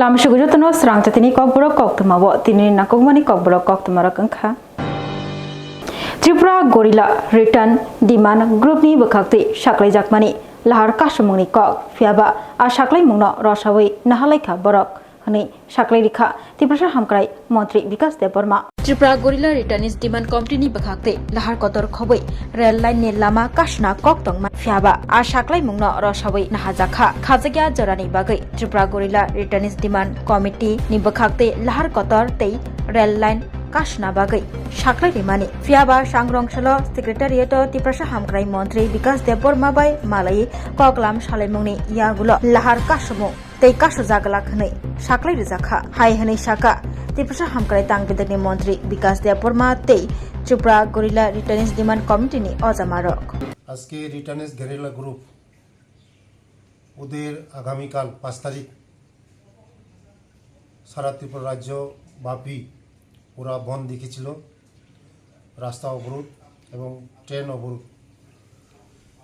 Lam Shugutano Swrangchati Kokborok Koktwma Tini Nakogmani Kokborok Koktwma Rakangkha Tripura Gorilla Return Demand Group ni Bakakti Shaklai Chakmani Lahar Kashamuni Kok Fiaba A Shaklai Mungno Roshawi Nahalaika Borok Hani Shaklai Rikha Tiprasha Hamkrai Montri Vikas Deborma Tripura Gorilla Return is Demand Committee ni Bakakti Lahar Kotor Khoboi Rail Line ni Lama Kashna Koktwma Fiaba A Shaklai Mungno Roshawi Nahajaka Khazagya Jorani Bagai Tripura Gorilla Return is Demand Committee ni Bakakti Lahar Kotor Tei Rail Line Kashna Bagai Shaklai Rimani Fiaba Swrangchati Secretariat Tiprasha Hamkrai Montri Vikas Deborma by Malay Koklam Shalemuni Yagulo Lahar Kashamu Tei Kashu Zagalak Hane Shaklai Rizaka Hai Hane Shaka Tiprasha Hamkrai Tang Bidani Montri Vikas Deborma Tei Tripura Gorilla Returns Demand Committee ni Ozamarok আজকে রিটার্নেস guerrilla group ওদের আগামীকাল 5 তারিখ সারা ত্রিপুরা রাজ্য ব্যাপী পুরা বন্ধ দেখেছিল রাস্তা অবরোধ এবং ট্রেন অবরোধ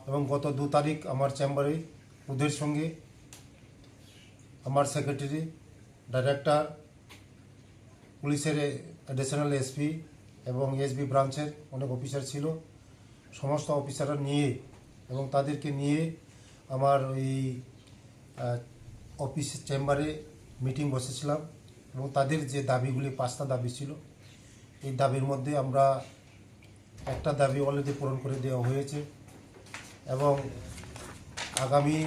এবং গত 2 তারিখ আমার চেম্বারে ওদের সঙ্গে আমার সেক্রেটারি ডাইরেক্টর পুলিশের অ্যাডিশনাল এসপি এবং এসবি ব্রাঞ্চের অনেক অফিসার ছিল সমস্ত অফিসাররা নিয়ে এবং তাদেরকে নিয়ে আমার ওই অফিস চেম্বারে মিটিং বসেছিলাম এবং তাদের যে দাবিগুলি 5টা দাবি ছিল এই দাবির মধ্যে আমরা একটা দাবি অলরেডি পূরণ করে দেওয়া হয়েছে এবং আগামী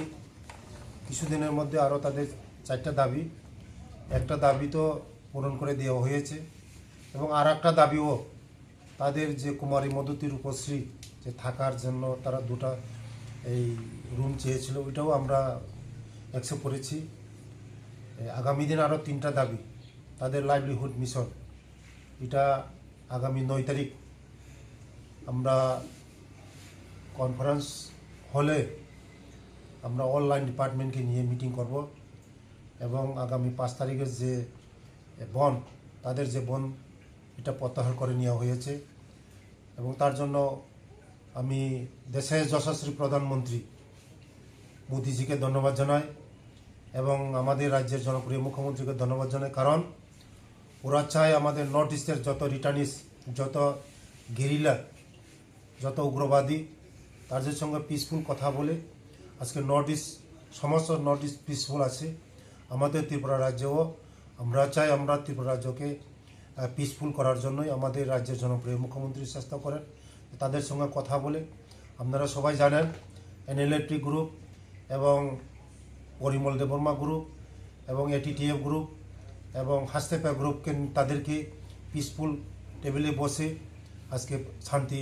কিছুদিনের মধ্যে আরও তাদের 4টা দাবি একটা দাবি তো পূরণ করে দেওয়া হয়েছে এবং আর একটা দাবিও তাদের যে কুমারী মধুতি রূপশ্রী যে থাকার জন্য তারা দুটো এই রুম চেয়েছিল ওইটাও আমরা অ্যাকসেপ্ট করেছি আগামী দিন আরও 3টা দাবি তাদের লাইভলিহুড মিশন এটা আগামী 9 তারিখ আমরা কনফারেন্স হলে আমরা অনলাইন ডিপার্টমেন্টকে নিয়ে মিটিং করব এবং আগামী 5 তারিখের যে বন তাদের যে বন এটা প্রত্যাহার করে নেওয়া হয়েছে এবং তার জন্য আমি দেশের যশস্বী প্রধানমন্ত্রী মোদিজিকে ধন্যবাদ জানাই এবং আমাদের রাজ্যের জনপ্রিয় মুখ্যমন্ত্রীকে ধন্যবাদ জানাই কারণ ওরা চায় আমাদের নর্থ ইস্টের যত রিটার্নিস যত গেরিলা যত উগ্রবাদী তাদের সঙ্গে পিসফুল কথা বলে আজকে সমস্ত নর্থ ইস্ট পিসফুল আছে আমাদের ত্রিপুরা রাজ্যেও আমরা চাই আমরা ত্রিপুরা রাজ্যকে পিসফুল করার জন্যই আমাদের রাজ্যের জনপ্রিয় মুখ্যমন্ত্রী চেষ্টা করেন তাদের সঙ্গে কথা বলে আপনারা সবাই জানেন এনএলএটি গ্রুপ এবং পরিমল দেববর্মা গ্রুপ এবং এটিটিএফ গ্রুপ এবং হাস্তেপা গ্রুপকে তাদেরকে পিসফুল টেবিলে বসে আজকে শান্তি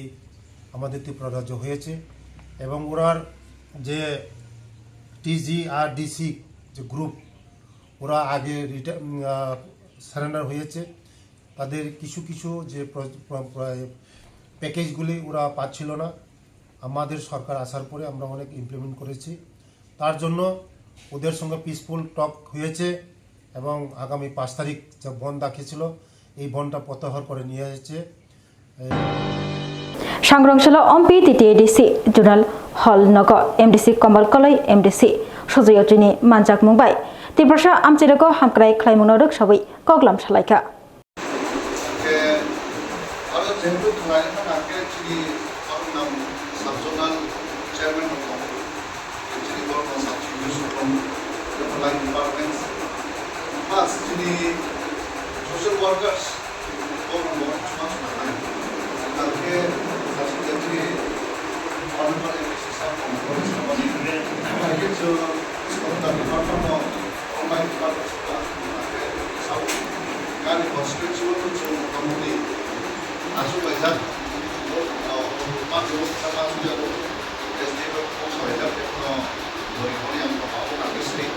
আমাদের ত্রিপুরা রাজ্য হয়েছে এবং ওরার যে টিজিআরডিসি যে গ্রুপ ওরা আগে সারেন্ডার হয়েছে তাদের কিছু কিছু যে প্যাকেজগুলি ওরা পাচ্ছিল না আমাদের সরকার আসার পরে আমরা অনেক ইমপ্লিমেন্ট করেছি তার জন্য ওদের সঙ্গে পিসফুল টক হয়েছে এবং আগামী 5 তারিখ যে বন ডাকেছিল এই বনটা প্রত্যাহার করে নিয়ে এসেছে Swrangchati OMP TTADC Journal Hall Nogo MDC Komal Kolai MDC Swrangchati Manjak Mumbai Tiprasha Amchirako Hamkrai Khlaimungno Ruksawi Koklam Shalaika যেহেতু ক্লায়েন্ট আগে যিনি নাম সাবজোনাল চেয়ারম্যান হন যিনি বড় সাবজেক্ট লাইন ডিপার্টমেন্টস প্লাস যিনি সোশ্যাল ওয়ার্কার্স তাকে সাবজেক্টলি অনলাইন সিস্টেম আগে যে স্কুলটা ডিপার্টমেন্ট অনলাইন ডিপার্টমেন্ট সাউ গানি কনস্টিটিউশন যে মোটামুটি Masuk banyak, masuk sama juga tu. Jadi kalau saya dah Techno India yang bawa nak sih,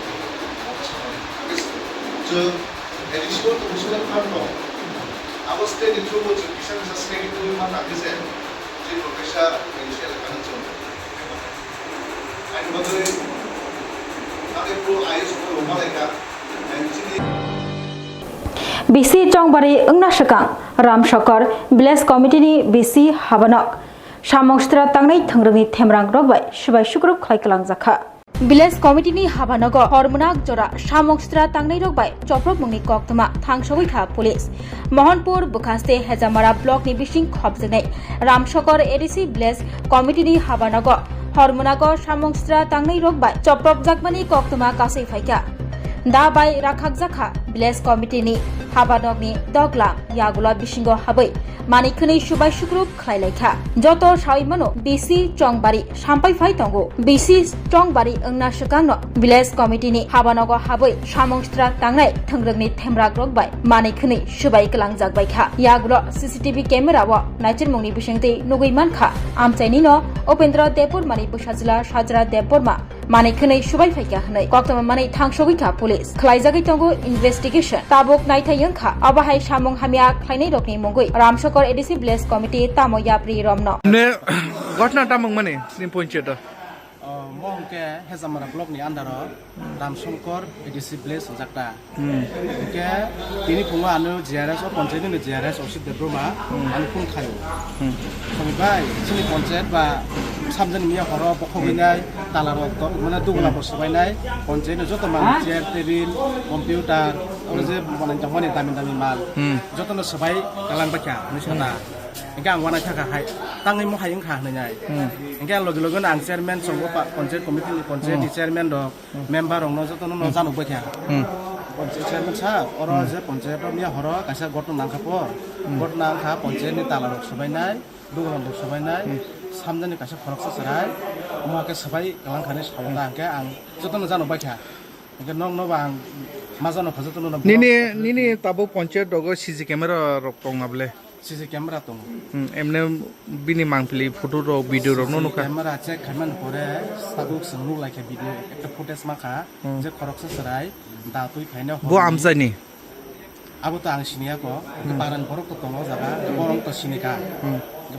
so additional tu mesti kan no. Aku state itu macam kisah kisah state itu mana nak sih? Jadi profesor initial kan tu. Ada betul. Ada pro IS pro mereka. Jadi BC Jongbari Ungna Shakang Ram Shakar Bless Committee ni BC Habanok Shamongstra Tangnai Thangrani Themrang Robai Shibai Shukrup Khlaikalang Zakha Village Committee ni habanogo hormonak jora samongstra tangnai rokbai choprok mungni Koktwma thangsogoi kha police Mohanpur Bukhaste Hejamara block ni bising khobjenai Ramshakor ADC Village Committee ni habanogo hormonago samongstra tangnai rokbai choprok jakmani Koktwma kasai phaika da bai rakhak jakha Village Committee ni habanok ni dogla yagula bisingo habai Manikhani Shubai Shukruk Khlailekha Joto Shaimano BC Chongbari Sampai Phai Tongo BC Chongbari Engna Shakangno Village Committee ni Habanogo Habai Samongstra Tangnai Thangrangni Themrak Rokbai Manikhani Shubai Kalangjak Baikha Yagulo CCTV camera wa Naichin Mungni Bishengte Nugui Mankha Amchaini no Opendra Depur Mani Bushajila Shajra Deporma Manikhani Shubai Phaika Hnai Koktwma Mani Thangsogika Police Khlaijagi Tongo Investigation Tabok Naithayangkha Abahai Samong Hamia Khlainai Rokni Mongoi Ramshakor ADC Village Committee Tamo Yapri Romno Ne gotna tamang mane nim poncheta Mongke Hezamara block ni andaro Ramshakor ADC Village Jakta ke tini punga anu JRS o ponchayet ni JRS osid debroma anu pun khayo kamibai sini ponchayet ba samjani miya horo pokhoginai talarok to mana dugula bosabainai ponchayet ni joto man chair table computer ore je banan jamani dami mal joto no sabai kalang bakya nisana engka angwana thaka hai tangai mo hayeng kha nai engka logi ang chairman songo pa ponchayet committee ni ponchayet ni chairman do member rong no joto no janu bakya ponchayet chairman sa oro je ponchayet ro miya horo kaisa gotno nangkhapo gotno nangkha ponchayet ni talarok sabainai dugula bosabainai samjani kaisa khoroksa sarai umake sabai kalang khane sawna engka ang joto no janu bakya engka nong no bang mazano khajoto no nini tabo ponchayet dogo CC camera rok tongnable CC camera tong emne bini mangpli photo ro video ro no ka camera check khaman pore sabuk sunu like video ekta footage makha je khoroksa sarai da tui phaina bo amjani abo to ang sinia ko paran borok to tongo jaga borong to sinika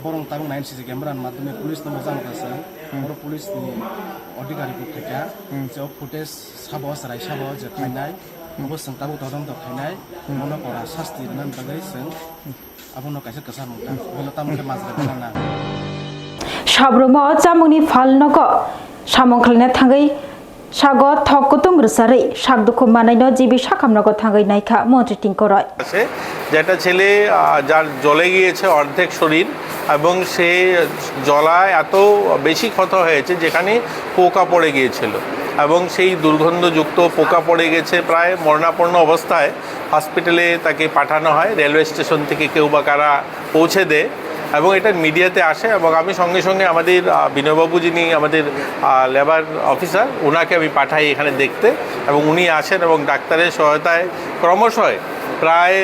borong tarung 9 CC camera madhyome police no mojang kase boro police ni adhikari ko theka je footage sabo sarai sabo je khainai abo sangtabu todong to khainai mono kora sasti nan bagai seng abono kaisa kasar mungka bono tamke mazra banana Shabrumo Jamuni Falnogo Samongklina Tangai Shago Tokutung Rusari Shagduku Manino Jibi Shakamnogo Tangai Naika Montri Tinkoroi আছে যেটা ছেলে যার জ্বলে গিয়েছে অর্ধেক শরীর এবং সে জ্বলায় এত বেশি ক্ষত হয়েছে যেখানে পোকা পড়ে গিয়েছিল এবং সেই দুর্গন্ধযুক্ত পোকা পড়ে গেছে প্রায় মরণাপন্ন অবস্থায় হসপিটালে তাকে পাঠানো হয় রেলওয়ে স্টেশন থেকে কেউ বা কারা পৌঁছে দেয় এবং এটা মিডিয়াতে আসে এবং আমি সঙ্গে সঙ্গে আমাদের বিনয়বাবু যিনি আমাদের লেবার অফিসার ওনাকে আমি পাঠাই এখানে দেখতে এবং উনি আসেন এবং ডাক্তারের সহায়তায় ক্রমশই প্রায়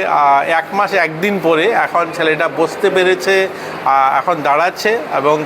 1 মাস 1 দিন পরে এখন ছেলেটা বসতে পেরেছে এখন দাঁড়াচ্ছে এবং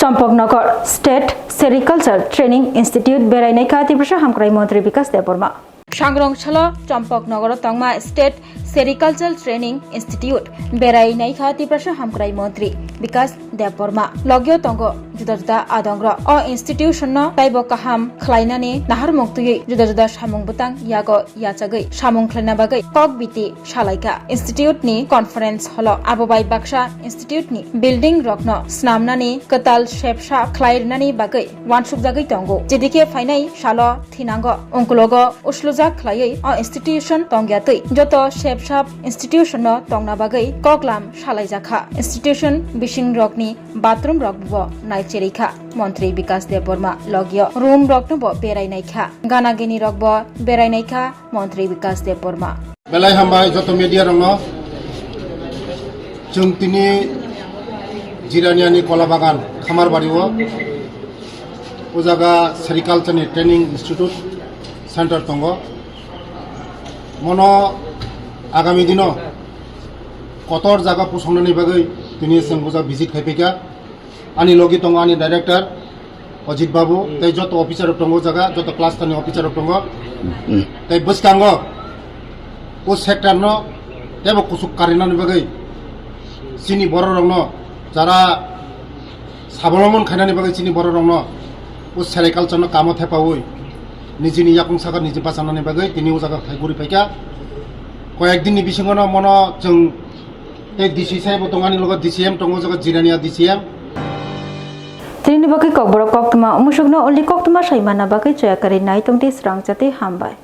Champaknagar state sericulture training institute বেরাইনাইকা ত্রিপুরা হামক্রাই মন্ত্রী বিকাশ দেববর্মা Swrangchati চম্পকনগর তংমা স্টেট সেরিকালচার ট্রেনিং ইনস্টিটিউট বেরাইনাইকা ত্রিপুরা হামক্রাই মন্ত্রী বিকাশ দেববর্মা লগিও তঙ্গ जुदा जुदा आदंग्र अ इंस्टिट्यूशन ताइबो काहाम खलाइनानि नाहार मुक्तुयै जुदा जुदा सामुं बुतां यागो याचागै सामुं खलाइना बागै कक बिति सालाइका इंस्टिट्यूट नि कॉन्फ्रेंस हॉल आबोबाई बाक्सा इंस्टिट्यूट नि बिल्डिंग रखनो स्नामनानि कताल शेपसा खलाइनानि बागै वानसुकजागै तंगो जेदिके फाइनाय सालो थिनांगो अंकुलगो उसलुजा खलायै अ इंस्टिट्यूशन तंग्यातै जतो शेपसा इंस्टिट्यूशन तंगना बागै ककलाम सालाइजाखा इंस्टिट्यूशन बिसिं रकनि बाथरूम रकबो नाइ চেরিখা মন্ত্রী বিকাশ দেববর্মা লগিয় রুম রকনব বেরাইনাইখা গানাগিনি রকব বেরাইনাইখা মন্ত্রী বিকাশ দেববর্মা বেলাই হামবাই যত মিডিয়া রং जों तिनि जिरानियानि कला बागान खामारबारियाव ओ जागा सेरिकालचारनि ट्रेनिं इन्स्टिट्यूट सेंटर दङ मनो आगामी दिनाव कतर जागा फसंनायनि बागै दिनै जों बुजा भिजिट खायफैका आनी लगी दङ आनी डाइरेक्टर अजित बाबू तै जत अफिसार दङ जागा जत क्लास्टारनि अफिसार दङ तै बसकांग ओ सेक्टर न तेबो कुसुक कारिनानि बागै सिनि बर रंग जारा साबलमन खायनानि बागै सिनि बर रंग ओ सेरिकालचार न काम थेपावै निजिनि याकुं सागा निजि पासानानि बागै तिनि ओ जागा थाइगुरि फायका कयेक दिननि बिसिङाव मन जों तै डिसि साहेब दङ आनी लग डिसिएम दङ जागा Jirania DCM Tini bakai Kokborok Koktwma umusukno only Koktwma saimana bakai coyakari nai tongti Swrangchati hambai.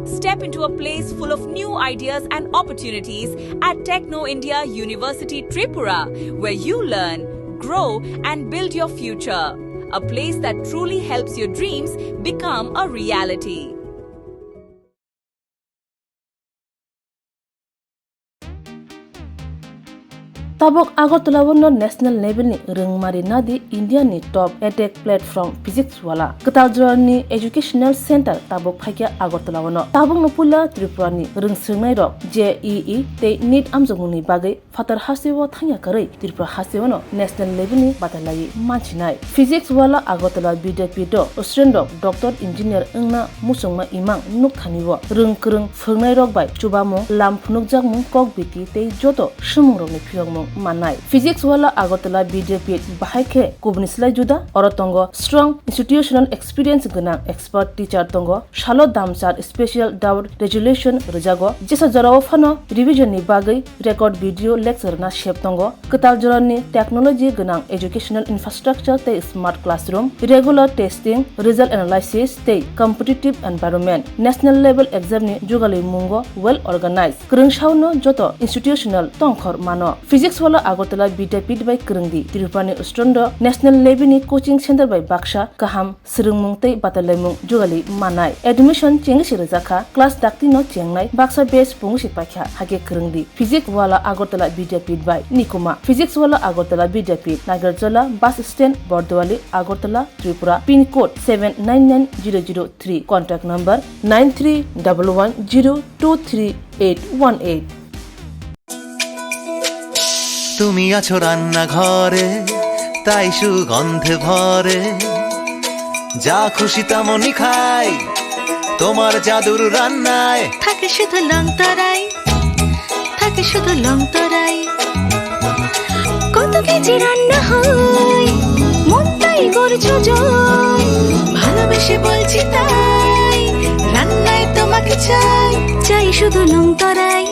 Step into a place full of new ideas and opportunities at Techno India University Tripura, where you learn, grow and build your future. A place that truly helps your dreams become a reality. Tabok Agartala wono national level ni rengmari nadi India ni top edtech platform physics wala Kataljora ni educational center tabok phaikia Agartala wono tabok no pula Tripura ni rengsengnai rok JEE te NEET amjongni bagai fatar hasewo thanya karai Tripura hasewo no national level ni batalai manchinai physics wala Agartala BDP do student rok doctor engineer engna musongma imang nuk thaniwo rengkreng phongnai rok bai chubamo lam phunukjak mung kok biti te joto shumung rok ni phiyong manai physics wala Agartala BJP bahaike kubnislai juda orotongo strong institutional experience gana expert teacher tongo shalo damsar special doubt resolution rejago jesa jarawo phano revision ni bagai record video lecture na shep tongo Kataljora ni technology gana educational infrastructure te smart classroom regular testing result analysis te competitive environment national level exam ni jugali mungo well organized krungshauno joto institutional tongkhor mano physics wala Agartala BJP by Krungdi Tripura Ustrondo national level ni coaching center by Baksha Kaham Srungmung tei Batalemung Jugali Manai admission chengsi rejaka class dakti no chengnai Baksa base pungsi pakha hage Krungdi physics wala Agartala BJP by Nikuma physics wala Agartala BJP Nagarjala bus stand Bordwali Agartala Tripura pin code 799003 contact number 9311023818 তুমি আছো রান্না ঘরে তাই সুগন্ধে ভরে যা খুশি তেমনই খাই তোমার জাদুর রান্নায় থাকে শুধু লংতরাই থাকে শুধু লংতরাই কত কেজি রান্না হয় মনটাই করছো জয় ভালোবেসে বলছি তাই রান্নায় তোমাকে চাই চাই শুধু লংতরাই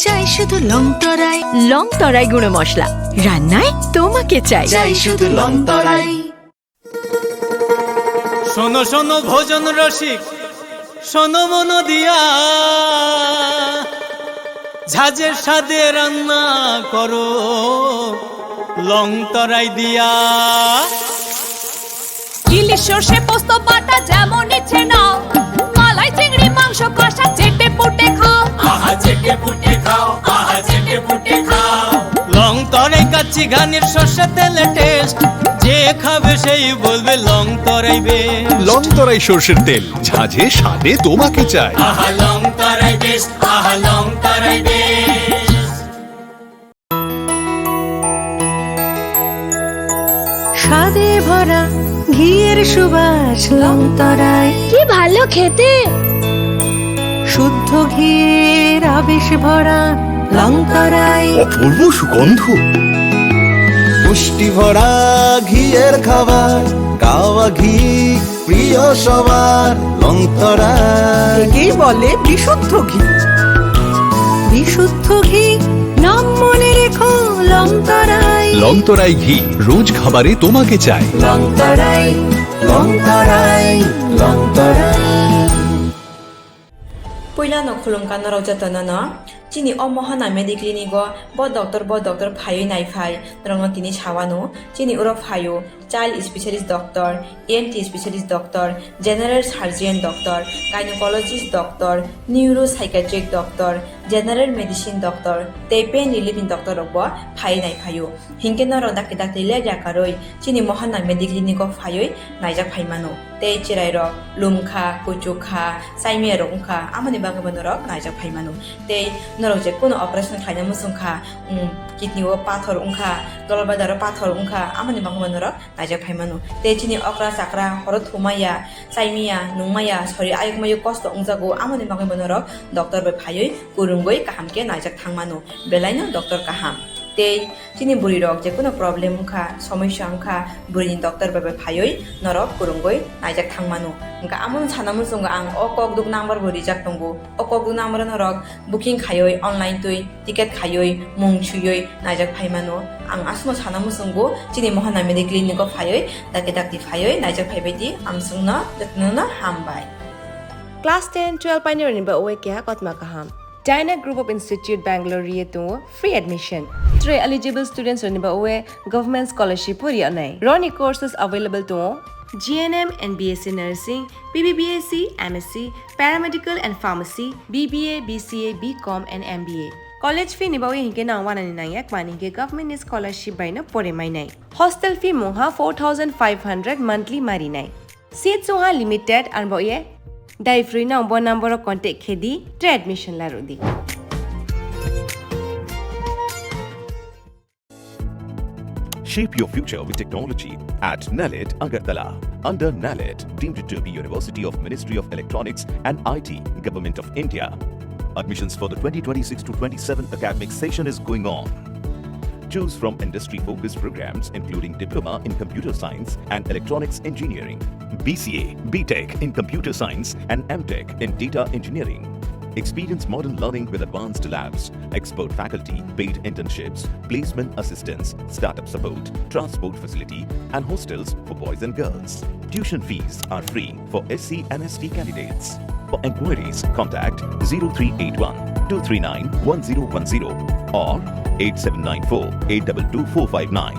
চাই শুধু লংতরাই লংতরাই গুঁড়ো মশলা রান্নায় তোমাকে চাই চাই শুধু লংতরাই শোনো শোনো ভোজন রসিক শোনো মন দিয়া ঝাঁঝের স্বাদে রান্না করো লংতরাই দিয়া ইলিশ সর্ষে পোস্ত বাটা যেমন ইচ্ছে নাও মালাই চিংড়ি মাংস কষা চেটে পুটে খাও আহা চেটে পুটে খাও আহা চেটে পুটে খাও লংতরাই কাচ্চি ঘানির সর্ষে তেলে টেস্ট যে খাবে সেই বলবে লংতরাই বেশ লংতরাই সরষের তেল ঝাঁঝে স্বাদে তোমাকে চাই আহা লংতরাই বেশ আহা লংতরাই বেশ স্বাদে ভরা ঘিয়ের সুবাস লংতরাই কি ভালো খেতে শুদ্ধ ঘিয়ের আবেশ ভরা লংতরাই অপূর্ব সুগন্ধ পুষ্টি ভরা ঘিয়ের খাবার গাওয়া ঘি প্রিয় সবার লংতরাই একেই বলে বিশুদ্ধ ঘি। বিশুদ্ধ ঘি নাম মনে রেখো, লংতরাই। লংতরাই ঘি রোজ খাবারে তোমাকে চাই। লংতরাই লংতরাই লংতরাই। Puyla no khulungkan no raujatana no chini omohana mediclinigo bo doctor phayo nai phai rongno tini chawano chini uro phayo child specialist doctor, ENT specialist doctor, general surgeon doctor, gynecologist doctor, neuropsychiatric doctor, general medicine doctor, te pain relieving doctor robo phai nai phayo hingke no rodak dak tile jakaroi chini mohana mediclinigo phayo naijak phaimano te chirai rok lumkha kuchukha saime rongkha amani bagabano rok naijak phaimano te norok je kono operation khaina musungkha kidney o pathor ungkha dolbadar pathor ungkha amani bagabano rok naijak phaimano te chini okra sakra horo thumaya saimia nungmaya sori ayukmayu kosto ungjago amani bagabano rok doctor bai phayoi kurungoi kahamke naijak thangmano belaino doctor kaham te chini buri rok je kono problem ungkha somosya ungkha burini doctor bai phayoi norok kurungoi naijak thangmano engka amon sanamun sunga ang okok duk number buri jak tongo okok duk number norok booking khayoi online tui ticket khayoi mung chuyoi naijak phaimano ang asmo sanamun sungo chini mohana mediclinic ko phayoi dakti phayoi naijak phaibaidi amsungna datnana hambai Class 10 12 pioneer ni ba oe kya Koktwma kaham China Group of Institute Bangalore to free admission. 3 eligible students are niba government scholarship puri anai. Roni courses available to GNM and BSc Nursing, BBBSc, MSc, Paramedical and Pharmacy, BBA, BCA, BCom and MBA. College fee niba hinke na 199 yak mani ke government scholarship by na pore mai nai. Hostel fee moha 4500 monthly mari nai. Seats soha limited and boye Dai free na umbo number of contact khedi to admission la rudi. Shape your future with technology at NALED Agartala. Under NALED, deemed to be University of Ministry of Electronics and IT, Government of India. Admissions for the 2026 to 27 academic session is going on. Choose from industry-focused programs including Diploma in Computer Science and Electronics Engineering, BCA, BTech in Computer Science and MTech in Data Engineering. Experience modern learning with advanced labs, expert faculty, paid internships, placement assistance, startup support, transport facility and hostels for boys and girls. Tuition fees are free for SC and ST candidates. For enquiries, contact 0381 239 1010 or 8794 822 459.